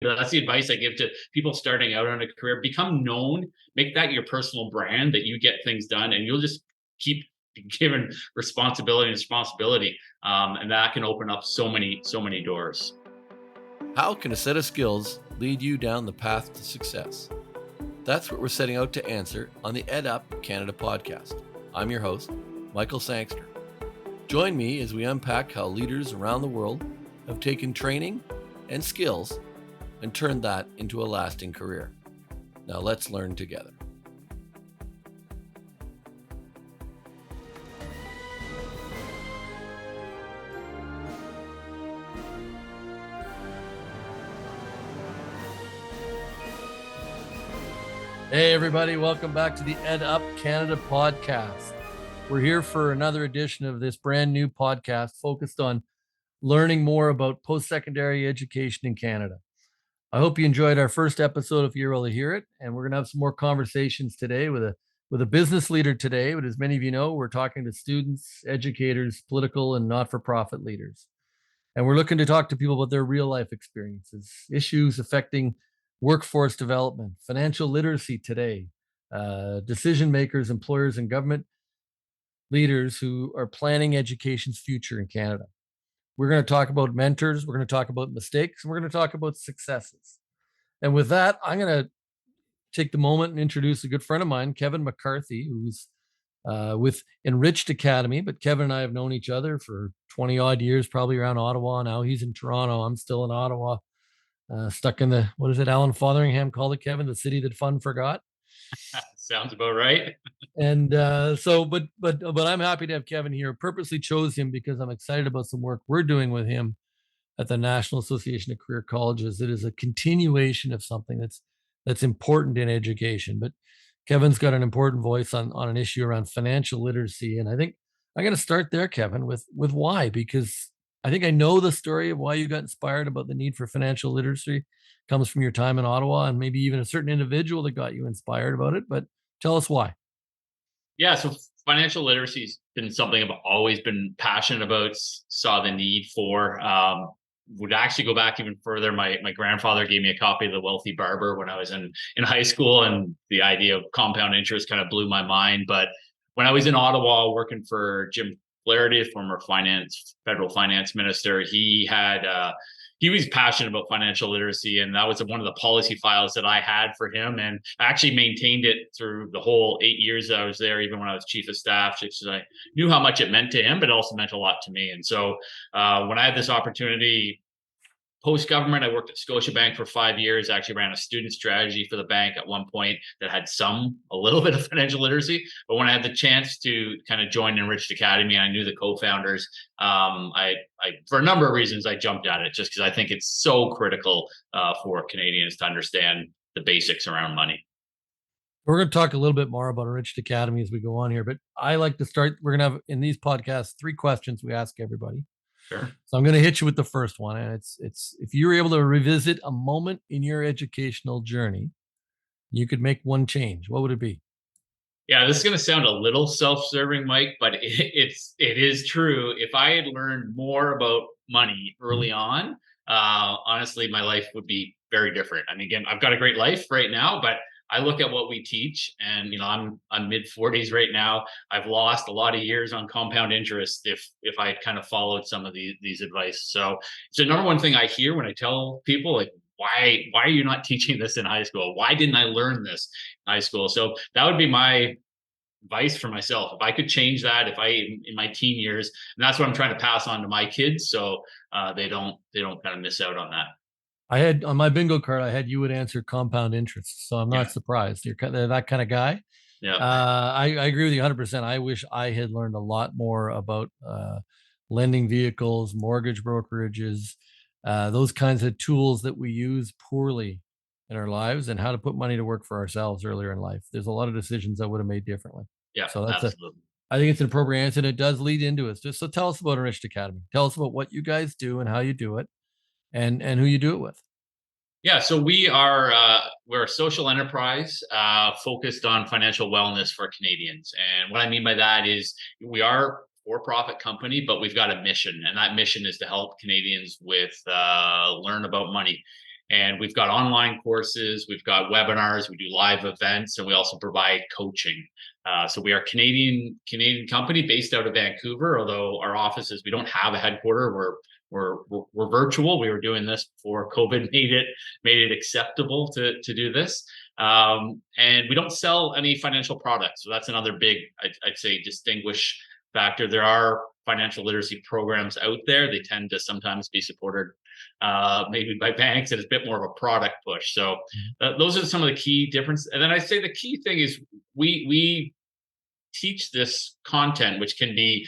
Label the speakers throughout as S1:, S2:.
S1: That's the advice I give to people starting out on a career. Become known, make that your personal brand that you get things done, and you'll just keep given responsibility. And that can open up so many doors.
S2: How can a set of skills lead you down the path to success? That's what we're setting out to answer on the Ed Up Canada podcast. I'm your host, Michael Sangster. Join me as we unpack how leaders around the world have taken training and skills and turned that into a lasting career. Now let's learn together. Hey everybody, welcome back to the Ed Up Canada podcast. We're here for another edition of this brand new podcast focused on learning more about post-secondary education in Canada. I hope you enjoyed our first episode if you're able to hear it, and we're going to have some more conversations today with a business leader today. But as many of you know, we're talking to students, educators, political and not-for-profit leaders. And we're looking to talk to people about their real life experiences, issues affecting workforce development, financial literacy today, decision makers, employers, and government leaders who are planning education's future in Canada. We're going to talk about mentors, we're going to talk about mistakes, and we're going to talk about successes. And with that, I'm going to take the moment and introduce a good friend of mine, Kevin McCarthy, who's with Enriched Academy. But Kevin and I have known each other for 20 odd years, probably around Ottawa. Now he's in Toronto. I'm still in Ottawa, stuck in the, what is it, Alan Fotheringham called it, Kevin, the city that fun forgot.
S1: Sounds about right.
S2: And but I'm happy to have Kevin here. Purposely chose him because I'm excited about some work we're doing with him at the National Association of Career Colleges. It is a continuation of something that's important in education. But Kevin's got an important voice on an issue around financial literacy. And I think I'm going to start there, Kevin, with why, because I think I know the story of why you got inspired about the need for financial literacy. Comes from your time in Ottawa and maybe even a certain individual that got you inspired about it. But tell us why.
S1: Yeah, so financial literacy has been something I've always been passionate about, saw the need for. Would actually go back even further. My grandfather gave me a copy of The Wealthy Barber when I was in high school, and the idea of compound interest kind of blew my mind. But when I was in Ottawa working for Jim Flaherty, former federal finance minister, he was passionate about financial literacy, and that was one of the policy files that I had for him. And I actually maintained it through the whole 8 years that I was there, even when I was chief of staff, just because I knew how much it meant to him, but it also meant a lot to me. And so when I had this opportunity, post-government, I worked at Scotiabank for 5 years. I actually ran a student strategy for the bank at one point that had a little bit of financial literacy. But when I had the chance to kind of join Enriched Academy, and I knew the co-founders, I for a number of reasons, I jumped at it just because I think it's so critical for Canadians to understand the basics around money.
S2: We're going to talk a little bit more about Enriched Academy as we go on here, but I like to start. We're going to have in these podcasts 3 questions we ask everybody.
S1: Sure.
S2: So I'm going to hit you with the first one, and it's if you were able to revisit a moment in your educational journey, you could make one change. What would it be?
S1: Yeah, this is going to sound a little self-serving, Mike, but it is true. If I had learned more about money early on, honestly, my life would be very different. I mean, again, I've got a great life right now, but I look at what we teach, and I'm mid 40s right now. I've lost a lot of years on compound interest if I had kind of followed some of these advice. So it's the number one thing I hear when I tell people, like, why are you not teaching this in high school? Why didn't I learn this in high school? So that would be my advice for myself. If I could change that, in my teen years, and that's what I'm trying to pass on to my kids, so they don't kind of miss out on that.
S2: I had on my bingo card, I had you would answer compound interest. So I'm not surprised. You're that kind of guy.
S1: Yeah.
S2: I agree with you 100%. I wish I had learned a lot more about lending vehicles, mortgage brokerages, those kinds of tools that we use poorly in our lives, and how to put money to work for ourselves earlier in life. There's a lot of decisions I would have made differently.
S1: Yeah,
S2: so that's
S1: absolutely.
S2: I think it's an appropriate answer, and it does lead into it. So tell us about Enriched Academy. Tell us about what you guys do and how you do it, and who you do it with.
S1: Yeah, so we're a social enterprise focused on financial wellness for Canadians. And what I mean by that is we are a for-profit company, but we've got a mission, and that mission is to help Canadians with learn about money. And we've got online courses, we've got webinars, we do live events, and we also provide coaching. So we are a Canadian company based out of Vancouver, although our offices, we don't have a headquarter. We're virtual. We were doing this before COVID made it acceptable to do this. And we don't sell any financial products. So that's another big, I'd say, distinguish factor. There are financial literacy programs out there. They tend to sometimes be supported maybe by banks, and it's a bit more of a product push. So those are some of the key differences. And then I say the key thing is we teach this content, which can be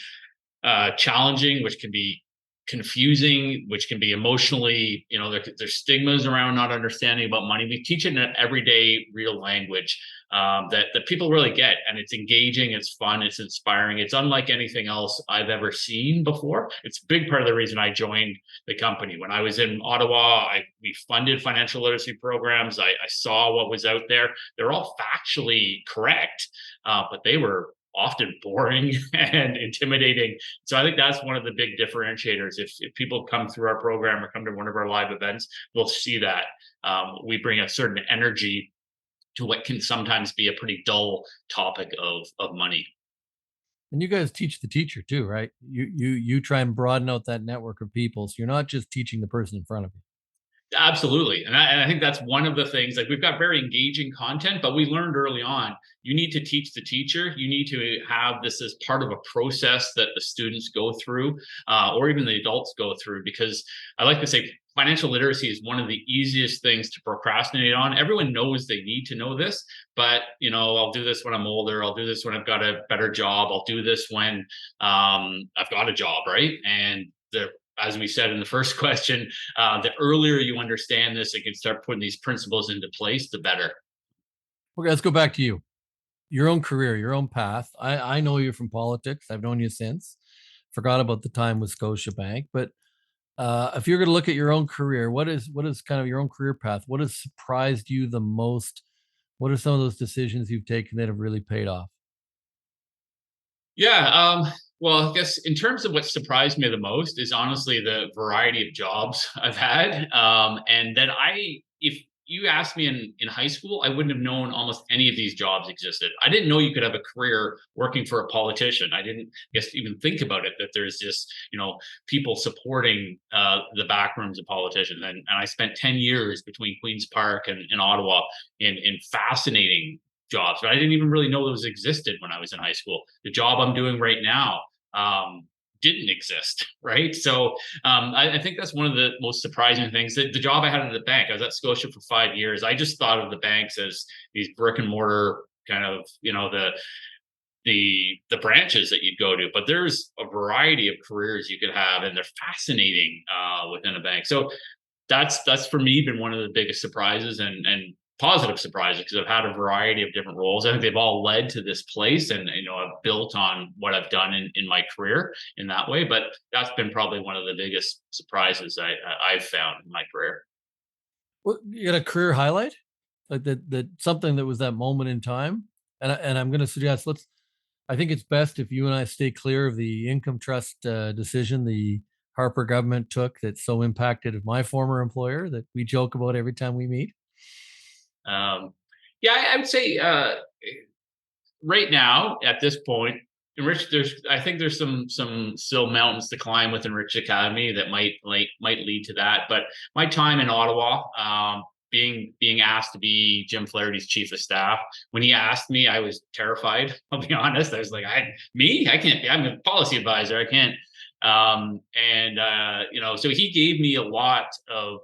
S1: challenging, which can be confusing, which can be emotionally, there's stigmas around not understanding about money. We teach it in an everyday real language that people really get, and it's engaging, it's fun, it's inspiring. It's unlike anything else I've ever seen before. It's a big part of the reason I joined the company. When I was in Ottawa, we funded financial literacy programs. I saw what was out there. They're all factually correct, but they were often boring and intimidating. So I think that's one of the big differentiators. If people come through our program or come to one of our live events, they'll see that we bring a certain energy to what can sometimes be a pretty dull topic of money.
S2: And you guys teach the teacher too, right? You try and broaden out that network of people, so you're not just teaching the person in front of you.
S1: Absolutely. And I think that's one of the things, like, we've got very engaging content, but we learned early on, you need to teach the teacher. You need to have this as part of a process that the students go through, or even the adults go through, because I like to say financial literacy is one of the easiest things to procrastinate on. Everyone knows they need to know this, but I'll do this when I'm older. I'll do this when I've got a better job. I'll do this when I've got a job, right? And as we said in the first question, the earlier you understand this and can start putting these principles into place, the better.
S2: Okay, let's go back to you. Your own career, your own path. I know you from politics. I've known you since. Forgot about the time with Scotiabank. But if you're going to look at your own career, what is kind of your own career path? What has surprised you the most? What are some of those decisions you've taken that have really paid off?
S1: Yeah. Well, I guess in terms of what surprised me the most is honestly the variety of jobs I've had. And that if you asked me in high school, I wouldn't have known almost any of these jobs existed. I didn't know you could have a career working for a politician. I didn't even think about it, that there's just, people supporting the back rooms of politicians. And I spent 10 years between Queen's Park and Ottawa in fascinating jobs, but I didn't even really know those existed when I was in high school. The job I'm doing right now didn't exist, right? So I think that's one of the most surprising things. The job I had at the bank, I was at Scotia for 5 years. I just thought of the banks as these brick and mortar kind of, the branches that you'd go to, but there's a variety of careers you could have, and they're fascinating within a bank. So that's for me been one of the biggest surprises and positive surprises, because I've had a variety of different roles. I think they've all led to this place, and I've built on what I've done in my career in that way. But that's been probably one of the biggest surprises I've found in my career.
S2: Well, you got a career highlight, like that something that was that moment in time. And I'm going to suggest I think it's best if you and I stay clear of the income trust decision the Harper government took that so impacted my former employer that we joke about every time we meet.
S1: Yeah, I would say right now at this point, Enriched, I think there's some still mountains to climb with Enriched Academy that might lead to that. But my time in Ottawa, being asked to be Jim Flaherty's chief of staff, when he asked me, I was terrified. I'll be honest. I was like, I can't. I'm a policy advisor. I can't. So he gave me a lot of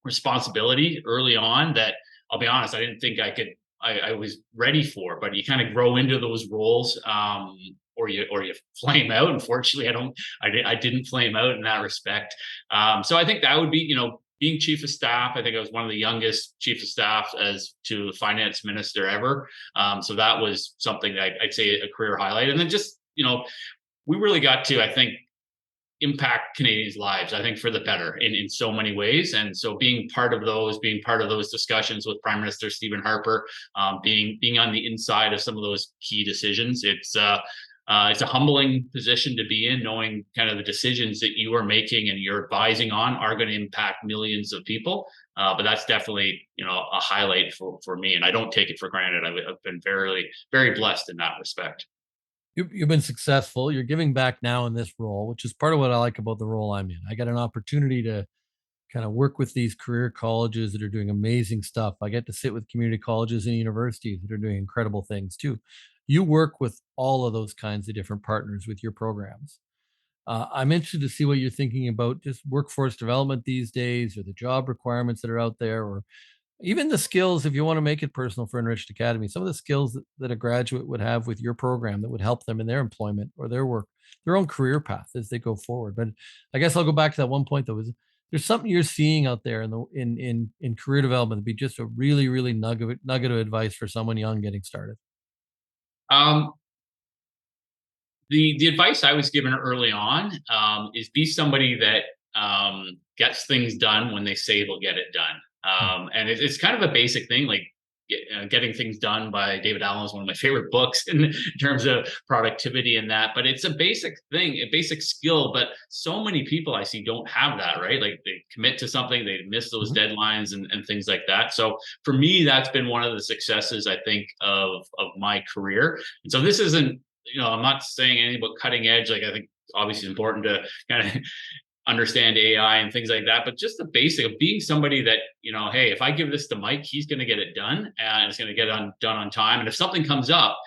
S1: responsibility early on that, I'll be honest, I didn't think I was ready for. But you kind of grow into those roles, or you flame out. Unfortunately, I didn't flame out in that respect. So I think that would be, being chief of staff. I think I was one of the youngest chief of staff as to the finance minister ever. So that was something that I'd say a career highlight. And then just, we really got to, I think, impact Canadians' lives, I think, for the better in so many ways. And so being part of those discussions with Prime Minister Stephen Harper, being on the inside of some of those key decisions, it's a humbling position to be in, knowing kind of the decisions that you are making and you're advising on are going to impact millions of people. But that's definitely, a highlight for me, and I don't take it for granted. I've been very, very blessed in that respect.
S2: You've been successful. You're giving back now in this role, which is part of what I like about the role I'm in. I got an opportunity to kind of work with these career colleges that are doing amazing stuff. I get to sit with community colleges and universities that are doing incredible things too. You work with all of those kinds of different partners with your programs. I'm interested to see what you're thinking about just workforce development these days, or the job requirements that are out there, or even the skills, if you want to make it personal for Enriched Academy, some of the skills that a graduate would have with your program that would help them in their employment or their work, their own career path as they go forward. But I guess I'll go back to that one point though, is there's something you're seeing out there in career development that be just a really, really nugget of advice for someone young getting started.
S1: Um, the advice I was given early on is be somebody that gets things done when they say they'll get it done. And it's kind of a basic thing, like Getting Things Done by David Allen is one of my favorite books in terms of productivity and that. But it's a basic thing, a basic skill. But so many people I see don't have that, right? Like they commit to something, they miss those deadlines and things like that. So for me, that's been one of the successes, I think, of my career. And so this isn't, I'm not saying anything about cutting edge. Like I think obviously it's important to kind of understand AI and things like that, but just the basic of being somebody that, hey, if I give this to Mike, he's going to get it done and it's going to get done on time. And if something comes up,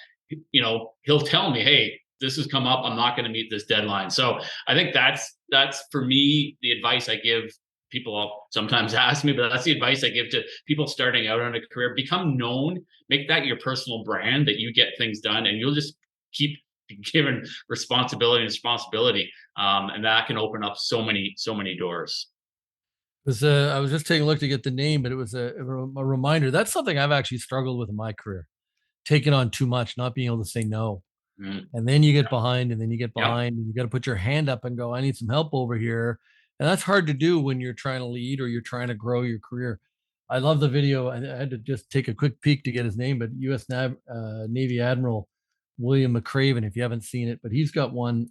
S1: he'll tell me, hey, this has come up. I'm not going to meet this deadline. So I think that's for me, the advice I give people. Sometimes ask me, but that's the advice I give to people starting out on a career. Become known, make that your personal brand, that you get things done, and you'll just keep given responsibility, and that can open up so many doors.
S2: I was just taking a look to get the name, but it was a reminder. That's something I've actually struggled with in my career, taking on too much, not being able to say no.
S1: Mm,
S2: And then you get behind, and then you get
S1: yeah.
S2: behind, and you got to put your hand up and go, I need some help over here. And that's hard to do when you're trying to lead or you're trying to grow your career. I love the video. I had to just take a quick peek to get his name, but Navy Admiral William McCraven, if you haven't seen it, but he's got one.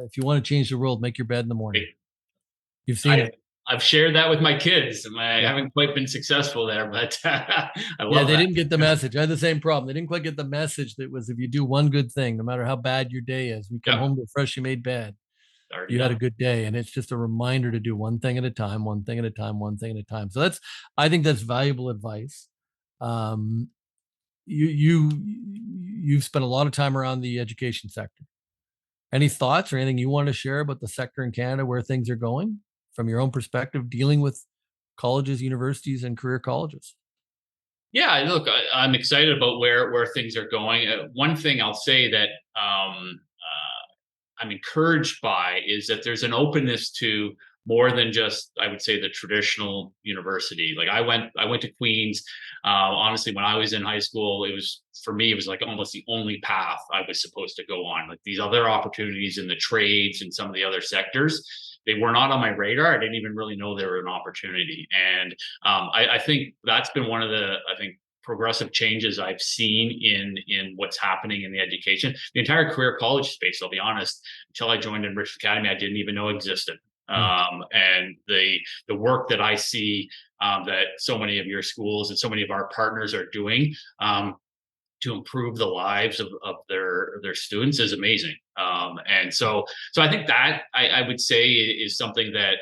S2: If you want to change the world, make your bed in the morning. You've seen
S1: I,
S2: it.
S1: I've shared that with my kids. I
S2: Yeah.
S1: haven't quite been successful there, but I
S2: Yeah,
S1: love
S2: they
S1: that.
S2: didn't get the message. I had the same problem. They didn't quite get the message that was if you do one good thing, no matter how bad your day is, we come
S1: Yep,
S2: home to a freshly made bed,
S1: already
S2: you had a
S1: done.
S2: good day. And it's just a reminder to do one thing at a time, one thing at a time, one thing at a time. So I think that's valuable advice. Um, you've spent a lot of time around the education sector. Any thoughts or anything you want to share about the sector in Canada, where things are going from your own perspective, dealing with colleges, universities, and career colleges?
S1: Yeah, look, I'm excited about where things are going. One thing I'll say that I'm encouraged by is that there's an openness to more than just, I would say, the traditional university. Like I went to Queens. Honestly, when I was in high school, for me, it was like almost the only path I was supposed to go on. Like these other opportunities in the trades and some of the other sectors, they were not on my radar. I didn't even really know they were an opportunity. And I think that's been one of the, I think, progressive changes I've seen in what's happening in the education. The entire career college space, I'll be honest, until I joined Enriched Academy, I didn't even know existed.
S2: Mm.
S1: And the work that I see that so many of your schools and so many of our partners are doing to improve the lives of their students is amazing. And so I think that I would say is something that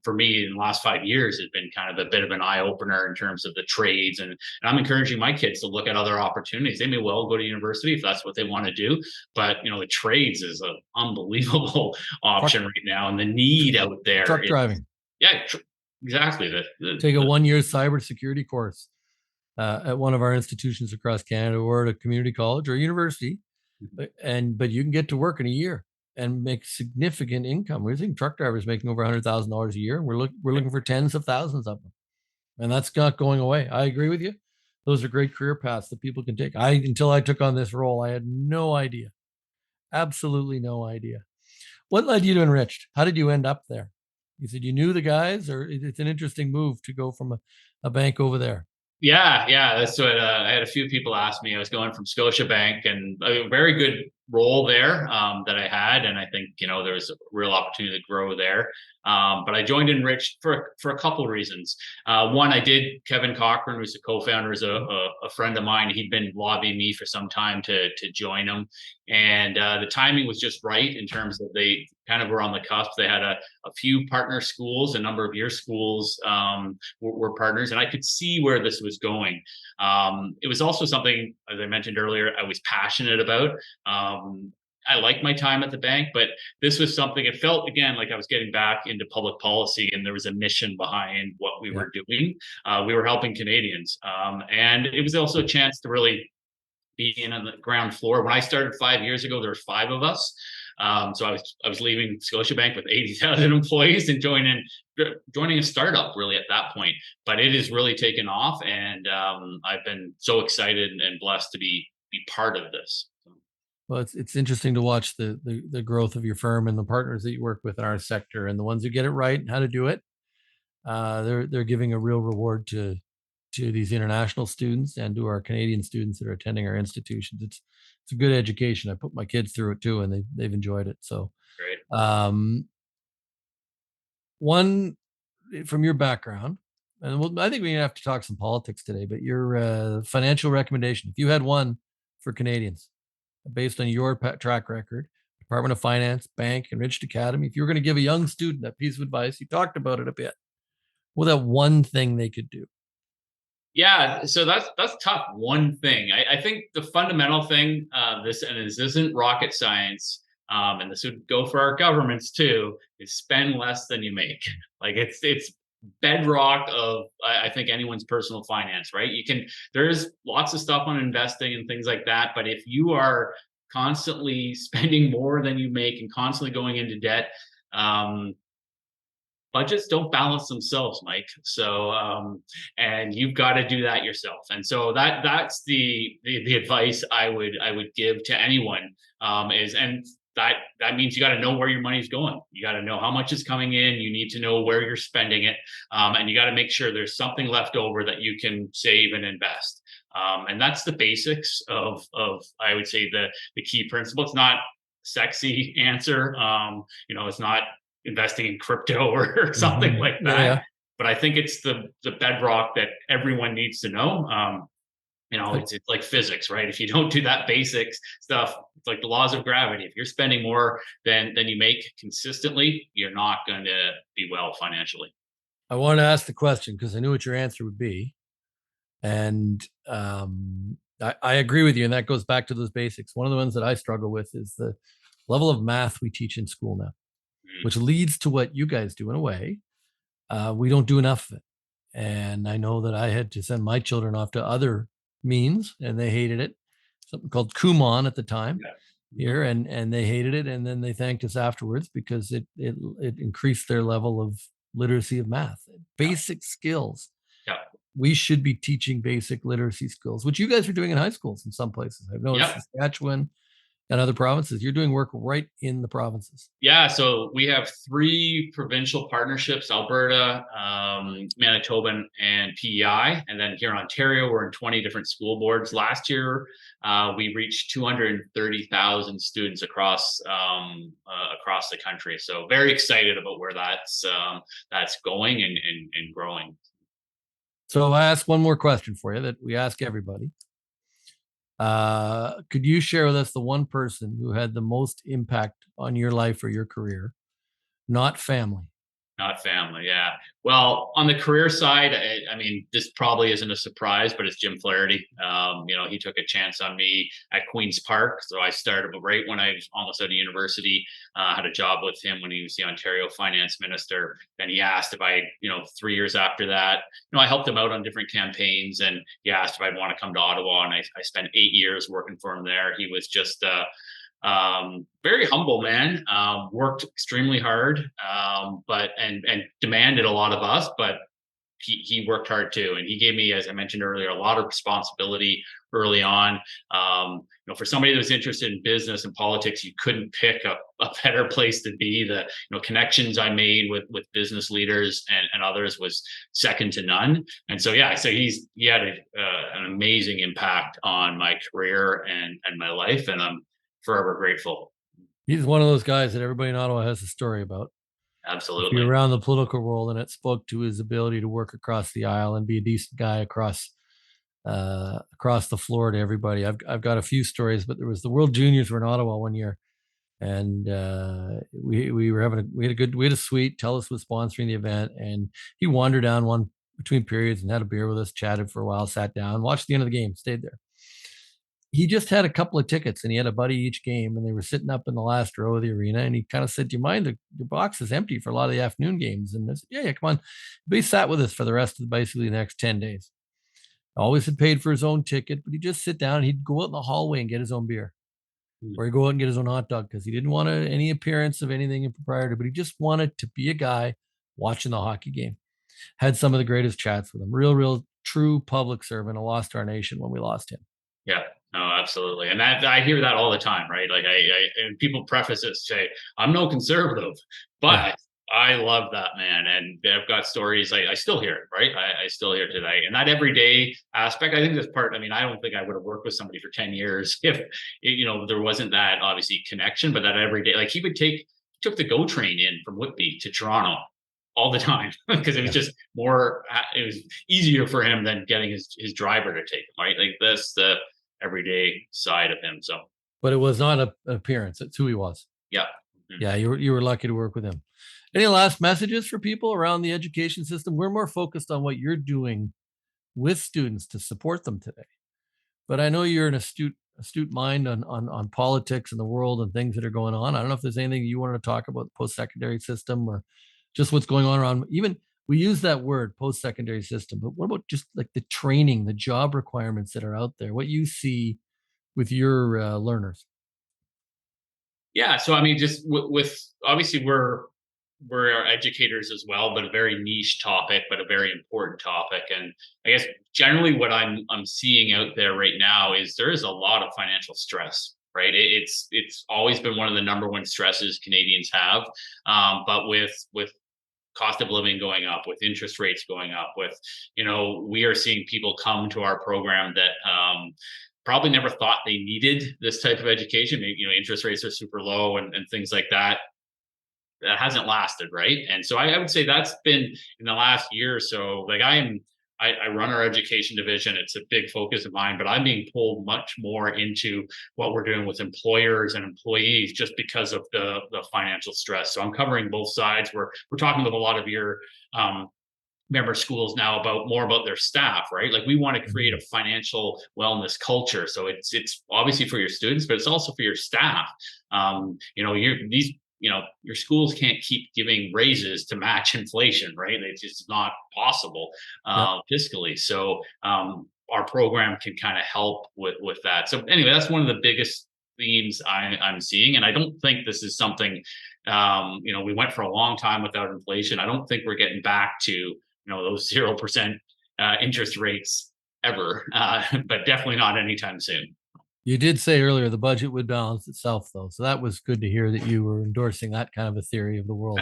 S1: for me in the last 5 years has been kind of a bit of an eye opener in terms of the trades. And I'm encouraging my kids to look at other opportunities. They may well go to university if that's what they want to do, but the trades is an unbelievable option right now, and the need out there
S2: Truck
S1: is,
S2: driving.
S1: yeah, exactly.
S2: Take a 1 year cybersecurity course at one of our institutions across Canada, or at a community college or a university, but you can get to work in a year and make significant income. We're seeing truck drivers making over $100,000 a year, and we're looking for tens of thousands of them, and that's not going away. I agree with you. Those are great career paths that people can take. Until I took on this role, I had no idea, absolutely no idea. What led you to Enriched? How did you end up there? You said you knew the guys, or it's an interesting move to go from a bank over there.
S1: Yeah, that's what I had a few people ask me. I was going from Scotiabank, and a very good role there that I had, and I think there was a real opportunity to grow there. But I joined Enriched for a couple of reasons. One, Kevin Cochran, who's a co-founder, is a friend of mine. He'd been lobbying me for some time to join him, and the timing was just right in terms of they kind of were on the cusp. They had a few partner schools, a number of your schools were partners, and I could see where this was going. It was also something, as I mentioned earlier, I was passionate about. I liked my time at the bank, but this was something, it felt again like I was getting back into public policy, and there was a mission behind what we were doing. We were helping Canadians. And it was also a chance to really be in on the ground floor. When I started 5 years ago, there were 5 of us. So I was leaving Scotiabank with 80,000 employees and joining a startup really at that point. But it has really taken off, and I've been so excited and blessed to be part of this.
S2: Well, it's interesting to watch the growth of your firm and the partners that you work with in our sector, and the ones who get it right and how to do it. They're giving a real reward to these international students and to our Canadian students that are attending our institutions. It's a good education. I put my kids through it too, and they've enjoyed it. So,
S1: Great.
S2: One from your background, and I think we have to talk some politics today. But your financial recommendation, if you had one for Canadians, based on your track record, Department of Finance, bank, Enriched Academy, if you were going to give a young student that piece of advice, you talked about it a bit. What that one thing they could do?
S1: Yeah, so that's tough. One thing, I think the fundamental thing, this isn't rocket science, and this would go for our governments too, is spend less than you make. Like it's bedrock of I think anyone's personal finance, right? There's lots of stuff on investing and things like that, but if you are constantly spending more than you make and constantly going into debt, budgets don't balance themselves, Mike. So, and you've got to do that yourself. And so that's the advice I would give to anyone, and that means you got to know where your money's going. You got to know how much is coming in. You need to know where you're spending it. And you got to make sure there's something left over that you can save and invest. And that's the basics of I would say the key principle. It's not sexy answer. It's not investing in crypto or something like that. Yeah. But I think it's the bedrock that everyone needs to know. It's like physics, right? If you don't do that basic stuff, it's like the laws of gravity. If you're spending more than you make consistently, you're not going to be well financially.
S2: I want to ask the question because I knew what your answer would be. And I agree with you. And that goes back to those basics. One of the ones that I struggle with is the level of math we teach in school now, which leads to what you guys do in a way. We don't do enough of it. And I know that I had to send my children off to other means and they hated it. Something called Kumon at the time here, and they hated it. And then they thanked us afterwards because it increased their level of literacy of math, basic skills.
S1: Yeah.
S2: We should be teaching basic literacy skills, which you guys are doing in high schools in some places. I've noticed Saskatchewan and other provinces. You're doing work right in the provinces.
S1: Yeah, so we have 3 provincial partnerships: Alberta, Manitoba, and PEI. And then here in Ontario, we're in 20 different school boards. Last year, we reached 230,000 students across the country. So very excited about where that's going and growing.
S2: So I ask one more question for you that we ask everybody. Could you share with us the one person who had the most impact on your life or your career? Not family.
S1: Not family, yeah. Well, on the career side, I mean, this probably isn't a surprise, but it's Jim Flaherty. He took a chance on me at Queen's Park. So I started right when I was almost out of university, had a job with him when he was the Ontario Finance Minister. Then he asked if 3 years after that, I helped him out on different campaigns, and he asked if I'd want to come to Ottawa. And I spent 8 years working for him there. He was just very humble man, worked extremely hard, but demanded a lot of us, but he worked hard too. And he gave me, as I mentioned earlier, a lot of responsibility early on. For somebody that was interested in business and politics, you couldn't pick a better place to be. The connections I made with business leaders and others was second to none. And so, he had an amazing impact on my career and my life. And I'm forever grateful.
S2: He's one of those guys that everybody in Ottawa has a story about. If you're
S1: Absolutely.
S2: around the political world, and it spoke to his ability to work across the aisle and be a decent guy across the floor to everybody. I've got a few stories, but there was the World Juniors were in Ottawa one year, and we had a suite. TELUS was sponsoring the event, and he wandered down one between periods and had a beer with us, chatted for a while, sat down, watched the end of the game, stayed there. He just had a couple of tickets, and he had a buddy each game, and they were sitting up in the last row of the arena, and he kind of said, "Do you mind, your box is empty for a lot of the afternoon games?" And I said, yeah, come on. But he sat with us for the rest of basically the next 10 days. Always had paid for his own ticket, but he'd just sit down and he'd go out in the hallway and get his own beer, or he'd go out and get his own hot dog, because he didn't want any appearance of anything impropriety, but he just wanted to be a guy watching the hockey game. Had some of the greatest chats with him. Real, true public servant. A lost our nation when we lost him.
S1: Yeah, no, absolutely. And that I hear that all the time, right? Like and people preface it, say, I'm no conservative, but
S2: Yeah.
S1: I love that man. And I've got stories, I still hear it, right? I still hear it today. And that everyday aspect, I think that's part, I mean, I don't think I would have worked with somebody for 10 years if, there wasn't that obviously connection, but that every day, like took the GO train in from Whitby to Toronto all the time because it was just more, it was easier for him than getting his driver to take him, right? Like that's the everyday side of him. So,
S2: But it was not an appearance. It's who he was.
S1: yeah.
S2: Yeah, you were lucky to work with him. Any last messages for people around the education system? We're more focused on what you're doing with students to support them today. But I know you're an astute mind on politics and the world and things that are going on. I don't know if there's anything you wanted to talk about the post-secondary system, or just what's going on around. Even we use that word post-secondary system, but what about just like the training, the job requirements that are out there? What you see with your learners?
S1: Yeah. So, I mean, just with obviously we're our educators as well, but a very niche topic, but a very important topic. And I guess generally what I'm seeing out there right now is there is a lot of financial stress, right? It's always been one of the number one stresses Canadians have. But with cost of living going up, with interest rates going up, with we are seeing people come to our program that probably never thought they needed this type of education. Maybe interest rates are super low and things like that. That hasn't lasted, right? And so I would say that's been in the last year or so. Like I run our education division. It's a big focus of mine, but I'm being pulled much more into what we're doing with employers and employees just because of the financial stress. So I'm covering both sides. We're talking with a lot of your member schools now about their staff, right? Like we want to create a financial wellness culture. So it's obviously for your students, but it's also for your staff. Your schools can't keep giving raises to match inflation, right? It's just not possible fiscally. So our program can kind of help with that. So anyway, that's one of the biggest themes I'm seeing, and I don't think this is something. We went for a long time without inflation. I don't think we're getting back to those 0% interest rates ever, but definitely not anytime soon.
S2: You did say earlier the budget would balance itself, though. So that was good to hear that you were endorsing that kind of a theory of the world.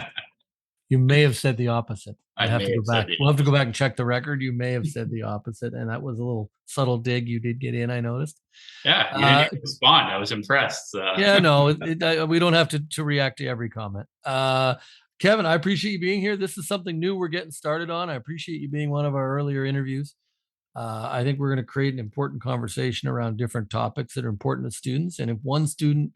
S2: You may have said the opposite. I'd have to go back. We'll have to go back and check the record. You may have said the opposite, and that was a little subtle dig you did get in, I noticed.
S1: Yeah, you didn't even respond. I was impressed.
S2: Yeah, no, we don't have to react to every comment. Kevin, I appreciate you being here. This is something new we're getting started on. I appreciate you being one of our earlier interviews. I think we're going to create an important conversation around different topics that are important to students. And if one student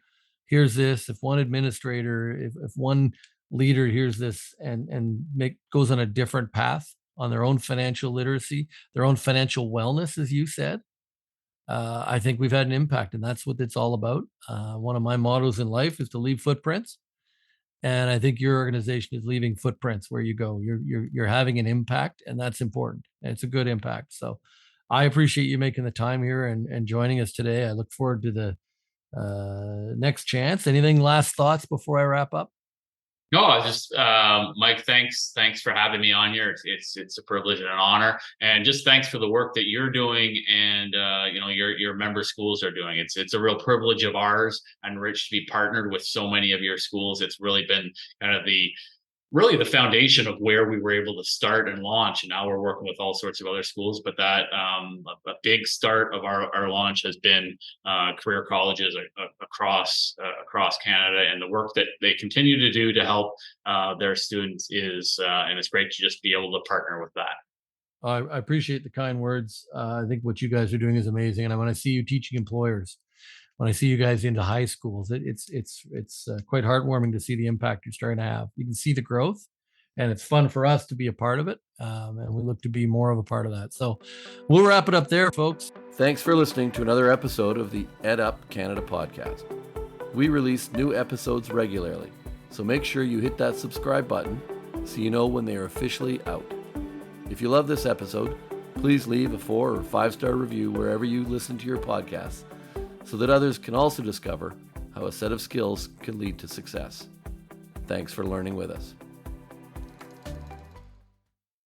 S2: hears this, if one administrator, if one leader hears this and goes on a different path on their own financial literacy, their own financial wellness, as you said, I think we've had an impact, and that's what it's all about. One of my mottos in life is to leave footprints. And I think your organization is leaving footprints where you go. You're having an impact, and that's important. And it's a good impact. So I appreciate you making the time here and joining us today. I look forward to the next chance. Anything last thoughts before I wrap up?
S1: No, I just Mike, thanks for having me on here. It's a privilege and an honor, and just thanks for the work that you're doing and your member schools are doing. It's a real privilege of ours and Rich to be partnered with so many of your schools. It's really been kind of the foundation of where we were able to start and launch. And now we're working with all sorts of other schools, but that a big start of our launch has been career colleges across Canada, and the work that they continue to do to help their students is, and it's great to just be able to partner with that.
S2: I appreciate the kind words. I think what you guys are doing is amazing, and when I see you teaching employers, when I see you guys into high schools, it's quite heartwarming to see the impact you're starting to have. You can see the growth, and it's fun for us to be a part of it, and we look to be more of a part of that. So we'll wrap it up there, folks. Thanks for listening to another episode of the Ed Up Canada podcast. We release new episodes regularly, so make sure you hit that subscribe button so you know when they are officially out. If you love this episode, please leave a 4 or 5-star review wherever you listen to your podcasts so that others can also discover how a set of skills can lead to success. Thanks for learning with us.